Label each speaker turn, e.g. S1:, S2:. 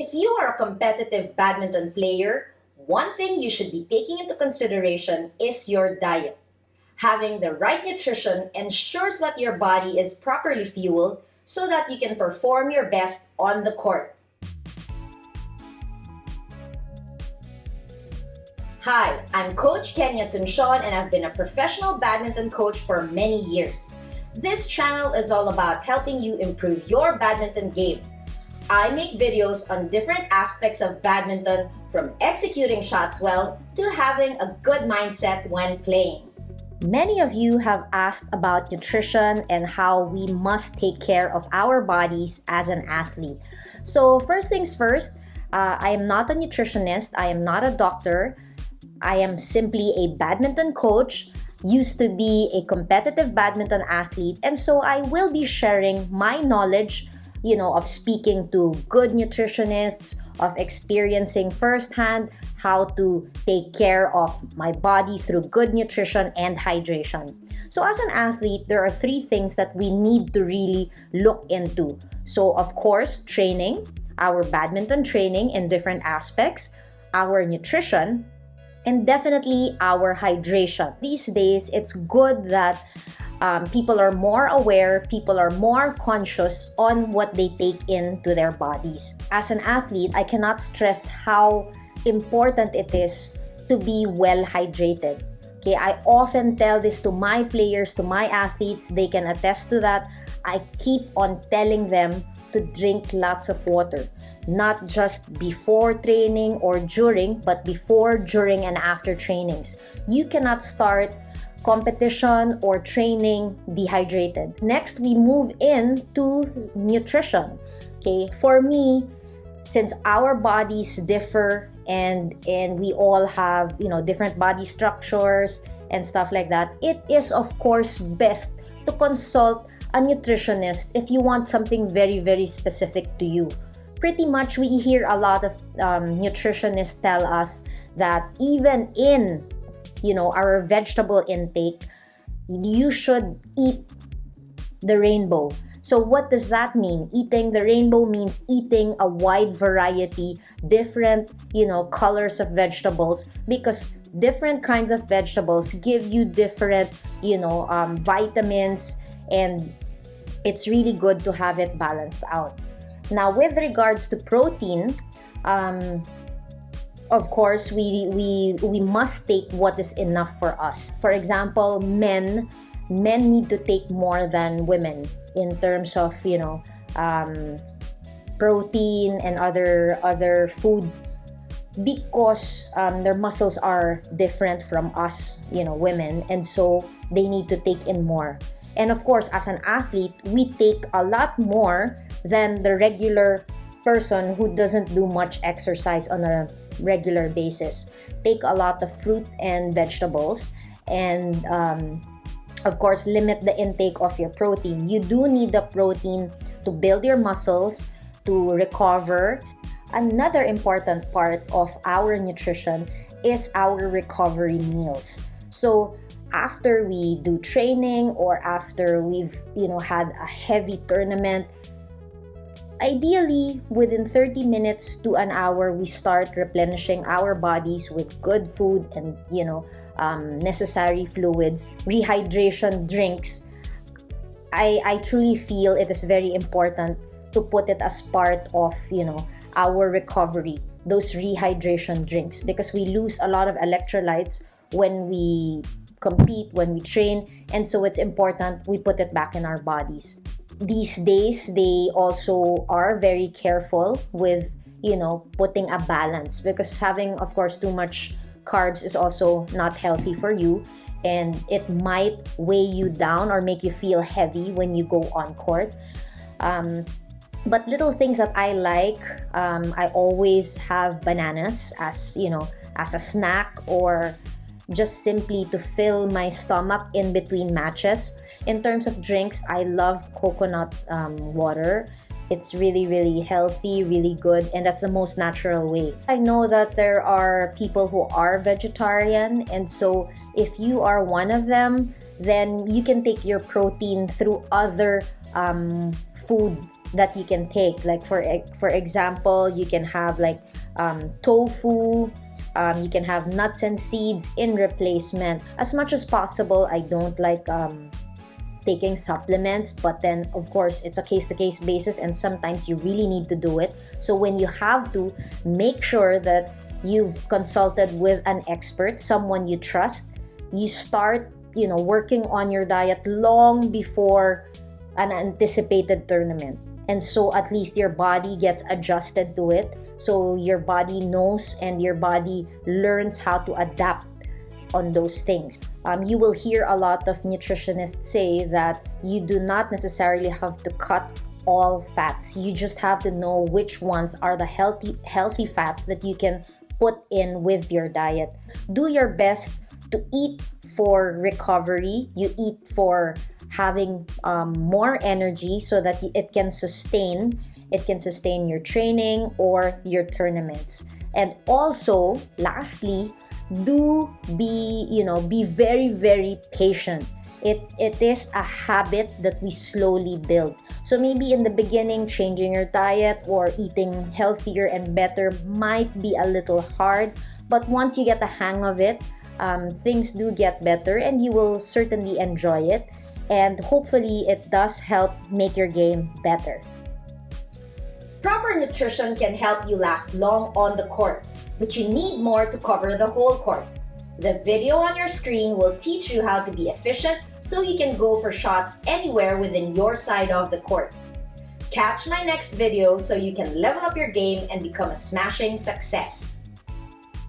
S1: If you are a competitive badminton player, one thing you should be taking into consideration is your diet. Having the right nutrition ensures that your body is properly fueled so that you can perform your best on the court. Hi, I'm Coach Kennie and I've been a professional badminton coach for many years. This channel is all about helping you improve your badminton game. I make videos on different aspects of badminton, from executing shots well to having a good mindset when playing. Many of you have asked about nutrition and how we must take care of our bodies as an athlete. So first things first, I am not a nutritionist, I am not a doctor. I am simply a badminton coach, used to be a competitive badminton athlete, and so I will be sharing my knowledge, of speaking to good nutritionists, of experiencing firsthand how to take care of my body through good nutrition and hydration. So as an athlete, there are three things that we need to really look into. So of course, training, our badminton training in different aspects, our nutrition, and definitely our hydration. These days, it's good that people are more aware, people are more conscious on what they take into their bodies. As an athlete, I cannot stress how important it is to be well hydrated. Okay, I often tell this to my players, to my athletes, they can attest to that. I keep on telling them to drink lots of water. Not just before training or during, but before, during, and after trainings. You cannot start competition or training dehydrated. Next, we move into nutrition. Okay, for me, since our bodies differ and we all have different body structures and stuff like that, it is of course best to consult a nutritionist if you want something very, very specific to you. Pretty much we hear a lot of nutritionists tell us that even in our vegetable intake, you should eat the rainbow. So what does that mean? Eating the rainbow means eating a wide variety, different colors of vegetables, because different kinds of vegetables give you different vitamins, and it's really good to have it balanced out. Now, with regards to protein, of course, we must take what is enough for us. For example, men need to take more than women in terms of protein and other food, because their muscles are different from us, women, and so they need to take in more. And of course, as an athlete, we take a lot more than the regular person who doesn't do much exercise on a regular basis. Take a lot of fruit and vegetables, and of course, limit the intake of your protein. You do need the protein to build your muscles, to recover. Another important part of our nutrition is our recovery meals. So after we do training or after we've had a heavy tournament, ideally within 30 minutes to an hour, we start replenishing our bodies with good food and necessary fluids. Rehydration drinks, I truly feel it is very important to put it as part of our recovery, those rehydration drinks, because we lose a lot of electrolytes when we compete, when we train, and so it's important we put it back in our bodies. These days, they also are very careful with putting a balance, because having, of course, too much carbs is also not healthy for you, and it might weigh you down or make you feel heavy when you go on court. But little things that I like, I always have bananas as a snack, or just simply to fill my stomach in between matches. In terms of drinks, I love coconut water. It's really, really healthy, really good, and that's the most natural way. I know that there are people who are vegetarian, and so if you are one of them, then you can take your protein through other food that you can take. Like for example, you can have like tofu. You can have nuts and seeds in replacement. As much as possible, I don't like taking supplements, but then of course it's a case-to-case basis, and sometimes you really need to do it. So when you have to, make sure that you've consulted with an expert, someone you trust. You start, working on your diet long before an anticipated tournament, and so at least your body gets adjusted to it, so your body knows and your body learns how to adapt on those things. You will hear a lot of nutritionists say that you do not necessarily have to cut all fats. You just have to know which ones are the healthy fats that you can put in with your diet. Do your best to eat for recovery. You eat for having more energy so that it can sustain your training or your tournaments. And also, lastly, be very, very patient. It is a habit that we slowly build. So maybe in the beginning, changing your diet or eating healthier and better might be a little hard, but once you get the hang of it, things do get better, and you will certainly enjoy it, and hopefully it does help make your game better. Proper nutrition can help you last long on the court, but you need more to cover the whole court. The video on your screen will teach you how to be efficient so you can go for shots anywhere within your side of the court. Catch my next video so you can level up your game and become a smashing success.